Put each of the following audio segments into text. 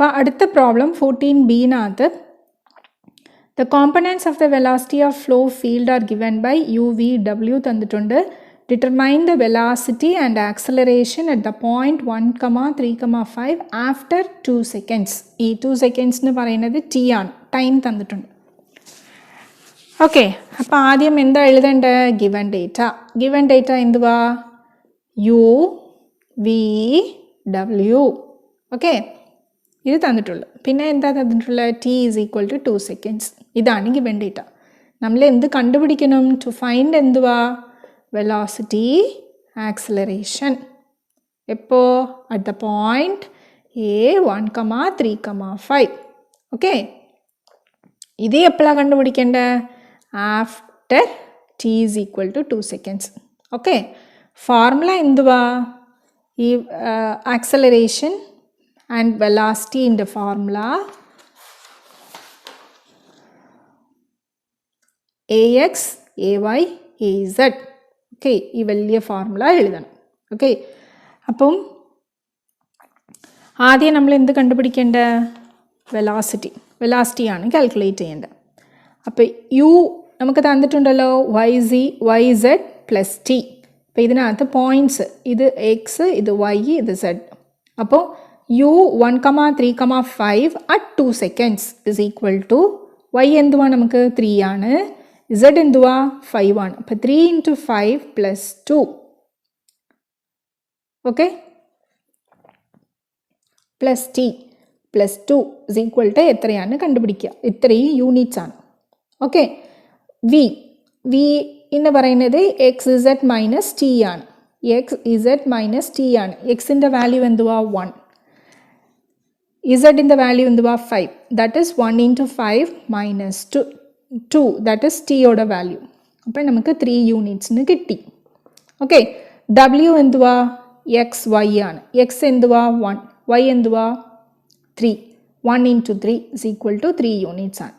അപ്പോൾ അടുത്ത problem 14b-നകത്ത് the components of the velocity of flow field are given by u, v, w തന്നിട്ടുണ്ട്. Determine the velocity and acceleration at the point 1, 3, 5 after 2 seconds. ഈ 2 seconds എന്ന് പറയുന്നത് t ആണ്, time തന്നിട്ടുണ്ട്. Okay, അപ്പോൾ ആദ്യം എന്താ എഴുതേണ്ടത്? Given data. ഗിവൻ ഡേറ്റ എന്തുവാ? u, v, w. ഓക്കെ, ഇത് തന്നിട്ടുള്ളൂ. പിന്നെ എന്താ തന്നിട്ടുള്ളത്? t is equal to 2 seconds. ഇതാണ് ഗിവൻ ഡേറ്റ. നമ്മൾ എന്ത് കണ്ടുപിടിക്കണം? ടു ഫൈൻഡ് എന്തുവാ? Velocity, acceleration. എപ്പോൾ? At the point a 1, 3, 5. Okay, ഇത് എപ്പോഴാണ് കണ്ടുപിടിക്കേണ്ടത്? After t is equal to 2 seconds. Okay, formula എന്തുവാ? ഈ acceleration and velocity in the formula ax, ay, az. Okay, ഈ വലിയ ഫോർമുല എഴുതണം. ഓക്കെ, അപ്പം ആദ്യം നമ്മൾ എന്ത് കണ്ടുപിടിക്കേണ്ട? വെലോസിറ്റി. വെലോസിറ്റിയാണ് കാൽക്കുലേറ്റ് ചെയ്യേണ്ടത്. അപ്പോൾ യു നമുക്ക് തന്നിട്ടുണ്ടല്ലോ, വൈ സെഡ് പ്ലസ് ടി. അപ്പോൾ ഇതിനകത്ത് പോയിൻറ്റ്സ്, ഇത് എക്സ്, ഇത് വൈ, ഇത് സെഡ്. അപ്പോൾ u 1, 3, 5 at 2 seconds is equal to y എന്തുവാ? നമുക്ക് 3 ആണ്. z എന്തുവാ? 5 ആണ്. അപ്പോൾ 3 into 5 plus 2. Okay, plus T plus 2 is equal to എത്രയാണ് കണ്ടുപിടിക്കുക? ഇത്രയും യൂണിറ്റ്സ് ആണ്. ഓക്കെ, v എന്ന് പറയുന്നത് എക്സ് ഇസഡ് മൈനസ് ടി ആണ്. എക്സ് ഇസഡ് മൈനസ് ടി ആണ്. എക്സിൻ്റെ വാല്യൂ എന്തുവാ? 1. z in the value എന്തുവാ? 5. that is 1 into 5 minus 2 that is t യുടെ വാല്യൂ. അപ്പോൾ നമുക്ക് 3 യൂണിറ്റ്സിന് കിട്ടി. ഓക്കെ, w എന്തുവാ? എക്സ് വൈ ആണ്. എക്സ് എന്തുവാ? 1, y എന്തുവാ? 3. 1 into 3 is equal to 3 units ആണ്.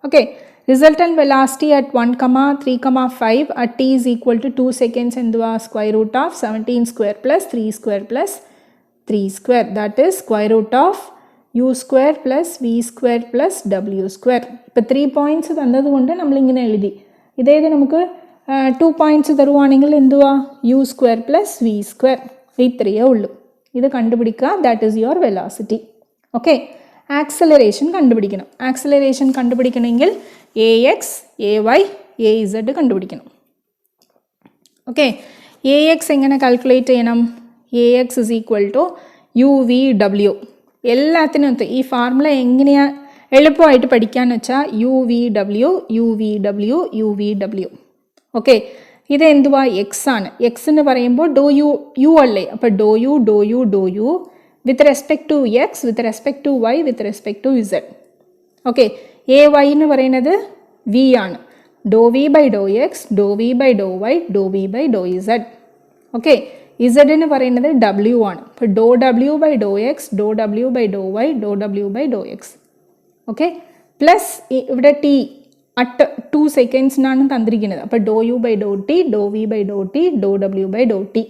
Okay, resultant velocity at 1, 3, 5 at t is equal to 2 seconds എന്തുവാ? square root of 17 square plus 3 square plus 3 square, that is square root of u square plus v square plus w square. ഇപ്പോൾ 3 points തന്നതുകൊണ്ട് നമ്മളിങ്ങനെ എഴുതി. ഇതേത് നമുക്ക് 2 points തരുവാണെങ്കിൽ എന്തുവാ? u square plus v square. ഇത്രയേ ഉള്ളൂ. ഇത് കണ്ടുപിടിക്കുക. That is your velocity. Okay, acceleration കണ്ടുപിടിക്കണം. ആക്സലറേഷൻ കണ്ടുപിടിക്കണമെങ്കിൽ a x, a y, a z കണ്ടുപിടിക്കണം. ഓക്കെ, എ എക്സ് എങ്ങനെ കാൽക്കുലേറ്റ് ചെയ്യണം? ax is equal to u, v, w. എല്ലാത്തിനും ഈ ഫോർമുല എങ്ങനെയാണ് എളുപ്പമായിട്ട് പഠിക്കാന്ന് വെച്ചാൽ u, v, w, u, v, w, u, v, w. Okay, ഇത് എന്തുവാ? എക്സ് ആണ്. എക്സ് എന്ന് പറയുമ്പോൾ ഡോ യു അല്ലേ? അപ്പോൾ do you with respect to X, with respect to Y, with respect to Z. Okay, A Y എന്ന് പറയുന്നത് വി ആണ്. Do V by do x, do V by do y, do V by do Z. Okay, Z എന്ന് പറയുന്നത് W ആണ്. അപ്പോൾ ഡോ ഡബ്ല്യു by do x, ഡോ ഡബ്ല്യു by do y, ഡോ ഡബ്ല്യു by do X. Okay, plus ഇവിടെ ടി അറ്റ് 2 സെക്കൻഡ്സിനാണ് തന്നിരിക്കുന്നത്. അപ്പോൾ do U by do t, do V by do t, do ഡബ്ല്യു ബൈ ഡോ ടി.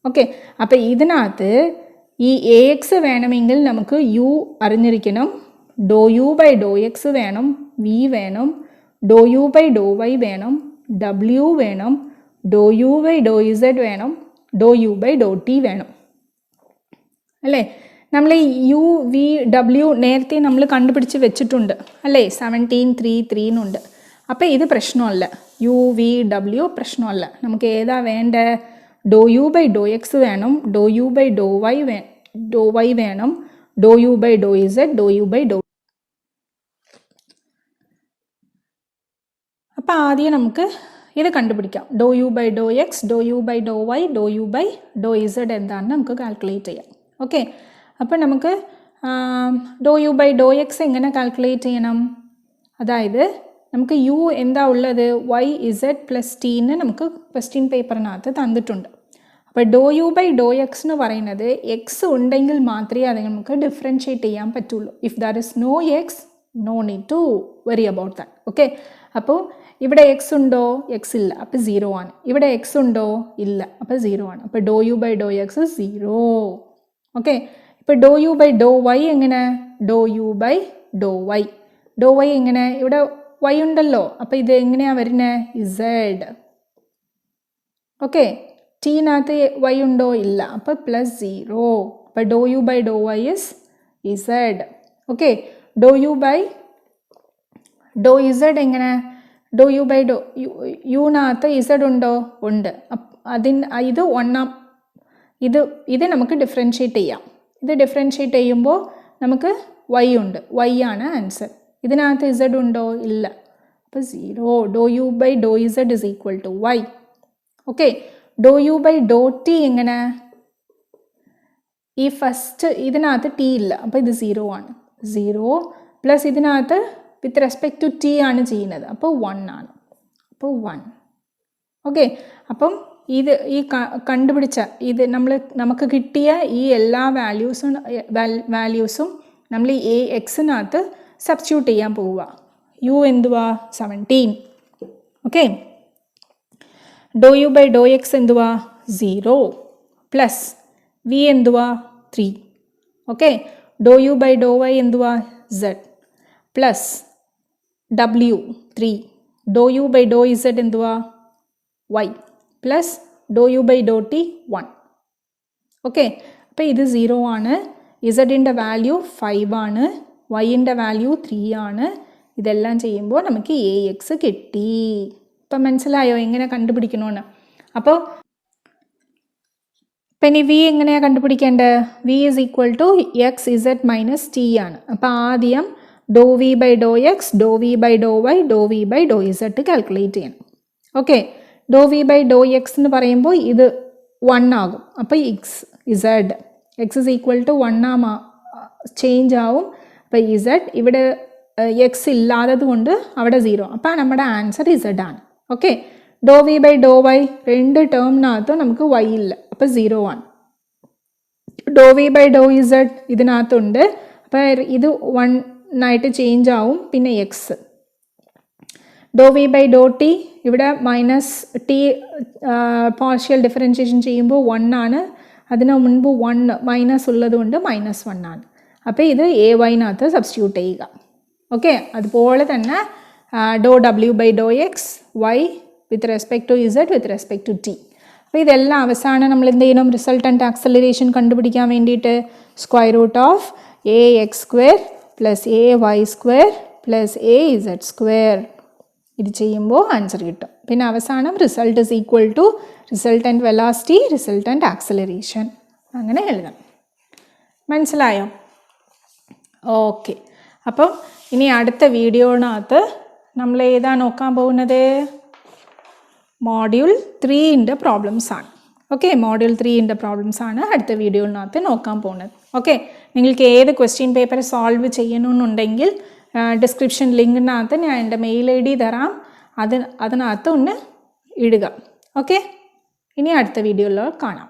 ഓക്കെ, അപ്പോൾ ഇതിനകത്ത് ഈ എ എക്സ് വേണമെങ്കിൽ നമുക്ക് യു അറിഞ്ഞിരിക്കണം, do U by do x വേണം, വി വേണം, do U by do y വേണം, ഡബ്ല്യു വേണം, do U by do z വേണം, do U by do t വേണം അല്ലേ? നമ്മൾ യു, വി, ഡബ്ല്യു നേരത്തെ നമ്മൾ കണ്ടുപിടിച്ച് വെച്ചിട്ടുണ്ട് അല്ലേ? 17, 3, 3 എന്നുണ്ട്. അപ്പോൾ ഇത് പ്രശ്നമല്ല. യു, വി, ഡബ്ല്യു പ്രശ്നമല്ല. നമുക്ക് ഏതാ വേണ്ട? Do U by do x വേണം, do U by do y വേണം, do U by do z, do U by do. അപ്പോൾ ആദ്യം നമുക്ക് ഇത് കണ്ടുപിടിക്കാം. Do U by do x, do U by do y, do U by do z എന്താണെന്ന് നമുക്ക് calculate ചെയ്യാം. ഓക്കെ, അപ്പോൾ നമുക്ക് do U by do x എങ്ങനെ കാൽക്കുലേറ്റ് ചെയ്യണം? അതായത് നമുക്ക് യു എന്താ ഉള്ളത്? വൈ ഇസഡ് പ്ലസ് ടീന്ന് നമുക്ക് ക്വസ്റ്റ്യൻ പേപ്പറിനകത്ത് തന്നിട്ടുണ്ട്. അപ്പോൾ do U by do x എന്ന് പറയുന്നത് എക്സ് ഉണ്ടെങ്കിൽ മാത്രമേ അത് നമുക്ക് ഡിഫറൻഷ്യേറ്റ് ചെയ്യാൻ പറ്റുള്ളൂ. If there is no X, no need to worry about that. Okay, അപ്പോൾ ഇവിടെ എക്സ് ഉണ്ടോ? എക്സ് ഇല്ല, അപ്പോൾ 0 ആണ്. ഇവിടെ എക്സ് ഉണ്ടോ? ഇല്ല, അപ്പോൾ 0 ആണ്. അപ്പോൾ do U by do x 0. Okay, ഇപ്പോൾ do U by do y എങ്ങനെ? Do U by do y. Do y എങ്ങനെ? ഇവിടെ വൈ ഉണ്ടല്ലോ, അപ്പോൾ ഇത് എങ്ങനെയാണ് വരുന്നത്? ഇസഡ്. ഓക്കെ, ടീനകത്ത് വൈ ഉണ്ടോ? ഇല്ല, അപ്പോൾ +0. അപ്പോൾ do U by do y is z. Okay, do U by do z എങ്ങനെ? ഡോ യു ബൈ ഡോ യുനകത്ത് ഇസഡ് ഉണ്ടോ? ഉണ്ട്. ഇത് ഒന്നാം ഇത് നമുക്ക് ഡിഫറൻഷ്യേറ്റ് ചെയ്യാം. ഇത് ഡിഫറൻഷ്യേറ്റ് ചെയ്യുമ്പോൾ നമുക്ക് വൈ ഉണ്ട്, വൈ ആണ് ആൻസർ. ഇതിനകത്ത് ഇസഡ് ഉണ്ടോ? ഇല്ല, അപ്പോൾ 0. Do U by do z is equal to y. Okay, do U by do t എങ്ങനെ? ഈ ഫസ്റ്റ് ഇതിനകത്ത് ടി ഇല്ല, അപ്പോൾ ഇത് 0 ആണ്. 0 പ്ലസ് ഇതിനകത്ത് വിത്ത് റെസ്പെക്ട് ടു ടി ആണ് ചെയ്യുന്നത്, അപ്പോൾ 1 ആണ്. അപ്പോൾ 1. ഓക്കെ, അപ്പം ഈ കണ്ടുപിടിച്ച നമുക്ക് കിട്ടിയ ഈ എല്ലാ വാല്യൂസും നമ്മൾ ഈ എക്സിനകത്ത് സബ്സ്റ്റിറ്റ്യൂട്ട് ചെയ്യാൻ പോവുക. യു എന്തുവാ? 17. Okay, do U by do X എന്തുവാ? 0 പ്ലസ് വി എന്തുവാ? 3. Okay, do U by do Y എന്തുവാ? z plus w 3. Do U by do z എന്തുവാ? y plus do U by do T 1. Okay, അപ്പോൾ ഇത് 0 ആണ്. ഇസഡിൻ്റെ value 5 ആണ്, വൈൻ്റെ value 3 ആണ്. ഇതെല്ലാം ചെയ്യുമ്പോൾ നമുക്ക് AX കിട്ടി. ഇപ്പം മനസ്സിലായോ എങ്ങനെ കണ്ടുപിടിക്കണമെന്ന്? അപ്പോൾ ഇനി വി എങ്ങനെയാണ് കണ്ടുപിടിക്കേണ്ടത്? V is equal to x z minus t ആണ്. അപ്പോൾ ആദ്യം do V by do x, do V by do y, do V by do z calculate ചെയ്യണം. Okay, do V by do x എന്ന് പറയുമ്പോൾ ഇത് 1 ആകും. അപ്പോൾ z x is equal to 1 change ആവും. അപ്പോൾ ഇസഡ് ഇവിടെ എക്സ് ഇല്ലാത്തത് കൊണ്ട് അവിടെ 0. അപ്പോൾ നമ്മുടെ ആൻസർ ഇസഡ് ആണ്. Okay, do V by do Y 2 ടേമിനകത്ത് നമുക്ക് വൈ ഇല്ല, അപ്പോൾ 0 ആണ്. Do V by do Z ഇതിനകത്തുണ്ട്, അപ്പോൾ ഇത് 1 ആയിട്ട് ചേഞ്ച് ആവും. പിന്നെ X. Do V by do T ഇവിടെ മൈനസ് ടി പാർഷ്യൽ ഡിഫറൻഷിയേഷൻ ചെയ്യുമ്പോൾ 1 ആണ്. അതിന് മുൻപ് 1 മൈനസ് ഉള്ളത് കൊണ്ട് -1 ആണ്. അപ്പോൾ ഇത് എ വൈനകത്ത് സബ്സ്റ്റിറ്റ്യൂട്ട് ചെയ്യുക. ഓക്കെ, അതുപോലെ തന്നെ ഡോ ഡബ്ല്യു by do x y with respect to z with respect to t. അപ്പോൾ ഇതെല്ലാം അവസാനം നമ്മൾ എന്ത് ചെയ്യണം? റിസൾട്ടൻ്റ് ആക്സലറേഷൻ കണ്ടുപിടിക്കാൻ വേണ്ടിയിട്ട് √AX² plus AY² plus AZ². ഇത് ചെയ്യുമ്പോൾ ആൻസർ കിട്ടും. പിന്നെ അവസാനം result is equal to resultant velocity resultant acceleration. അങ്ങനെ എഴുതാം. മനസ്സിലായോ? ഓക്കെ, അപ്പം ഇനി അടുത്ത വീഡിയോനകത്ത് നമ്മൾ ഏതാ നോക്കാൻ പോകുന്നത്? മോഡ്യൂൾ 3ൻ്റെ പ്രോബ്ലംസ് ആണ്. ഓക്കെ, മോഡ്യൂൾ 3ൻ്റെ പ്രോബ്ലംസ് ആണ് അടുത്ത വീഡിയോനകത്ത് നോക്കാൻ പോകുന്നത്. ഓക്കെ, നിങ്ങൾക്ക് ഏത് ക്വസ്റ്റ്യൻ പേപ്പർ സോൾവ് ചെയ്യണമെന്നുണ്ടെങ്കിൽ ഡിസ്ക്രിപ്ഷൻ ലിങ്കിനകത്ത് ഞാൻ എൻ്റെ മെയിൽ ID തരാം, അതിനകത്ത് ഒന്ന് ഇടുക. ഓക്കെ, ഇനി അടുത്ത വീഡിയോയിൽ കാണാം.